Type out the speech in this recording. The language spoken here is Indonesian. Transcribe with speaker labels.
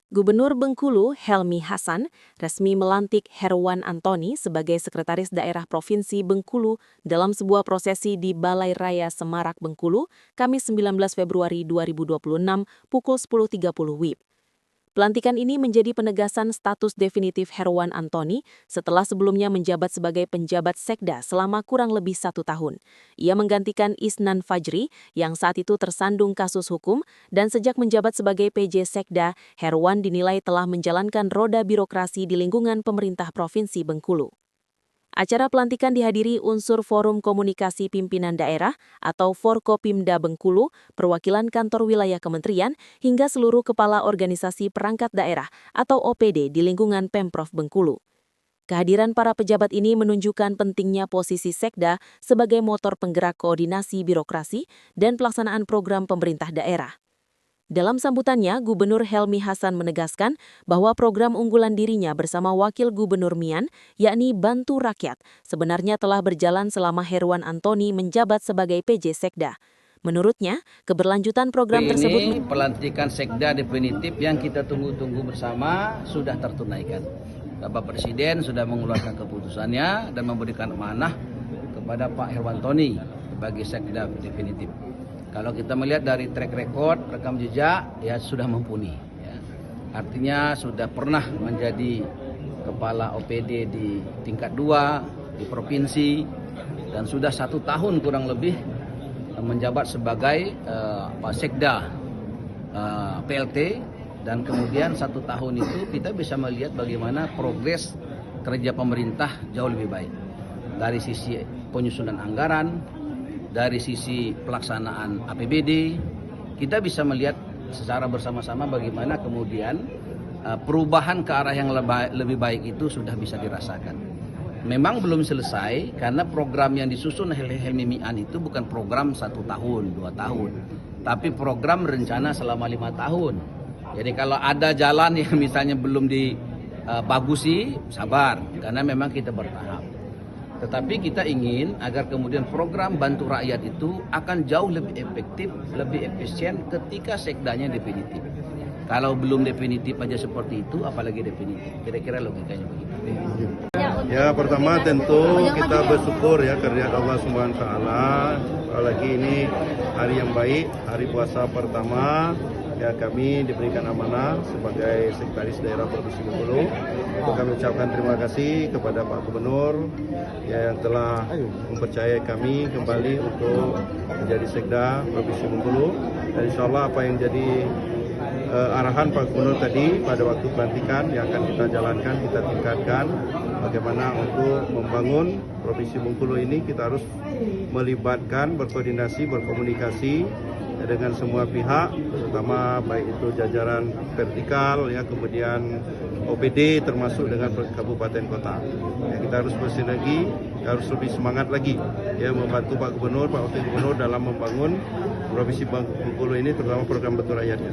Speaker 1: Gubernur Bengkulu, Helmi Hasan, resmi melantik Herwan Antoni sebagai Sekretaris Daerah Provinsi Bengkulu dalam sebuah prosesi di Balai Raya Semarak, Bengkulu, Kamis 19 Februari 2026, pukul 10.30 WIB. Pelantikan ini menjadi penegasan status definitif Herwan Antoni setelah sebelumnya menjabat sebagai penjabat Sekda selama kurang lebih 1 tahun. Ia menggantikan Isnan Fajri yang saat itu tersandung kasus hukum dan sejak menjabat sebagai PJ Sekda, Herwan dinilai telah menjalankan roda birokrasi di lingkungan pemerintah Provinsi Bengkulu. Acara pelantikan dihadiri unsur Forum Komunikasi Pimpinan Daerah atau Forkopimda Bengkulu, perwakilan kantor wilayah kementerian, hingga seluruh kepala organisasi perangkat daerah atau OPD di lingkungan Pemprov Bengkulu. Kehadiran para pejabat ini menunjukkan pentingnya posisi Sekda sebagai motor penggerak koordinasi birokrasi dan pelaksanaan program pemerintah daerah. Dalam sambutannya, Gubernur Helmi Hasan menegaskan bahwa program unggulan dirinya bersama Wakil Gubernur Mian, yakni Bantu Rakyat, sebenarnya telah berjalan selama Herwan Antoni menjabat sebagai PJ Sekda. Menurutnya, keberlanjutan program tersebut...
Speaker 2: Pelantikan Sekda definitif yang kita tunggu-tunggu bersama sudah tertunaikan. Bapak Presiden sudah mengeluarkan keputusannya dan memberikan amanah kepada Pak Herwan Antoni sebagai Sekda definitif. Kalau kita melihat dari track record, rekam jejak, ya sudah mumpuni. Ya. Artinya sudah pernah menjadi kepala OPD di tingkat 2 di provinsi dan sudah 1 tahun kurang lebih menjabat sebagai Sekda PLT dan kemudian 1 tahun itu kita bisa melihat bagaimana progres kerja pemerintah jauh lebih baik dari sisi penyusunan anggaran. Dari sisi pelaksanaan APBD, kita bisa melihat secara bersama-sama bagaimana kemudian perubahan ke arah yang lebih baik itu sudah bisa dirasakan. Memang belum selesai karena program yang disusun Helmi Mian itu bukan program 1 tahun, 2 tahun, tapi program rencana selama 5 tahun. Jadi kalau ada jalan yang misalnya belum dibagusi, sabar, karena memang kita bertahap. Tetapi kita ingin agar kemudian program Bantu Rakyat itu akan jauh lebih efektif, lebih efisien ketika sekdanya definitif. Kalau belum definitif aja seperti itu, apalagi definitif. Kira-kira logikanya begitu.
Speaker 3: Ya, pertama tentu kita bersyukur ya kerja Allah SWT. Apalagi ini hari yang baik, hari puasa pertama. Ya, kami diberikan amanah sebagai Sekretaris Daerah Provinsi Bengkulu. Kami ucapkan terima kasih kepada Pak Gubernur ya, yang telah mempercayai kami kembali untuk menjadi Sekda Provinsi Bengkulu. Dan insya Allah apa yang jadi arahan Pak Gubernur tadi pada waktu pelantikan yang akan kita jalankan, kita tingkatkan. Bagaimana untuk membangun Provinsi Bengkulu ini kita harus melibatkan, berkoordinasi, berkomunikasi dengan semua pihak, terutama baik itu jajaran vertikal, ya, kemudian OPD termasuk dengan kabupaten kota. Ya, kita harus bersinergi, harus lebih semangat lagi, ya, membantu Pak Gubernur, Pak Wakil Gubernur dalam membangun Provinsi Bengkulu ini, terutama program Bantu Rakyatnya.